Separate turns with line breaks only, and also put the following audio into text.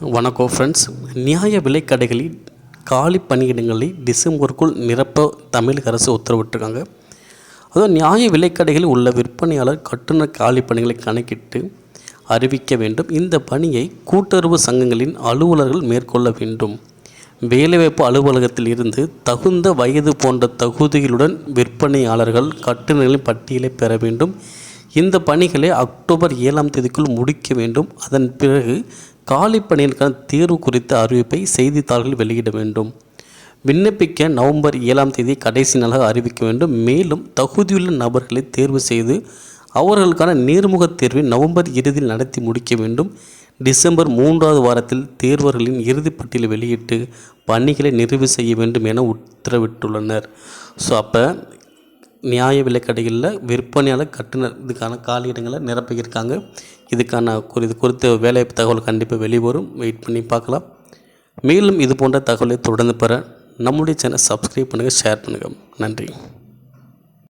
வணக்கம் ஃப்ரெண்ட்ஸ். நியாய விலைக்கடைகளில் காலி பணியிடங்களை டிசம்பருக்குள் நிரப்ப தமிழக அரசு உத்தரவிட்டிருக்காங்க. அதுவும் நியாய விலைக்கடைகளில் உள்ள விற்பனையாளர் கட்டுனர் காலி பணிகளை கணக்கிட்டு அறிவிக்க வேண்டும். இந்த பணியை கூட்டுறவு சங்கங்களின் அலுவலர்கள் மேற்கொள்ள வேண்டும். வேலைவாய்ப்பு அலுவலகத்தில் இருந்து தகுந்த வயது போன்ற தகுதிகளுடன் விற்பனையாளர்கள் கட்டுநர்களின் பட்டியலை பெற வேண்டும். இந்த பணிகளை அக்டோபர் 7ஆம் தேதிக்குள் முடிக்க வேண்டும். அதன் பிறகு காலி பணிகளுக்கான தேர்வு குறித்த அறிவிப்பை செய்தித்தாள்கள் வெளியிட வேண்டும். விண்ணப்பிக்க நவம்பர் 7ஆம் தேதி கடைசி நாளாக அறிவிக்க வேண்டும். மேலும் தகுதியுள்ள நபர்களை தேர்வு செய்து அவர்களுக்கான நேர்முகத் தேர்வை நவம்பர் இறுதியில் நடத்தி முடிக்க வேண்டும். டிசம்பர் 3வது வாரத்தில் தேர்வர்களின் இறுதிப்பட்டியலை வெளியிட்டு பணிகளை நிறைவு செய்ய வேண்டும் என உத்தரவிட்டுள்ளனர். ஸோ அப்போ நியாய விலைக்கடைகளில் விற்பனையாளர் கட்டுனர் இதுக்கான காலியிடங்களை நிரப்பியிருக்காங்க. இதுக்கான இது குறித்த வேலைவாய்ப்பு தகவல் கண்டிப்பாக வெளிவரும். வெயிட் பண்ணி பார்க்கலாம். மேலும் இது போன்ற தகவலை தொடர்ந்து பெற நம்முடைய சேனல் சப்ஸ்கிரைப் பண்ணுங்கள், ஷேர் பண்ணுங்கள். நன்றி.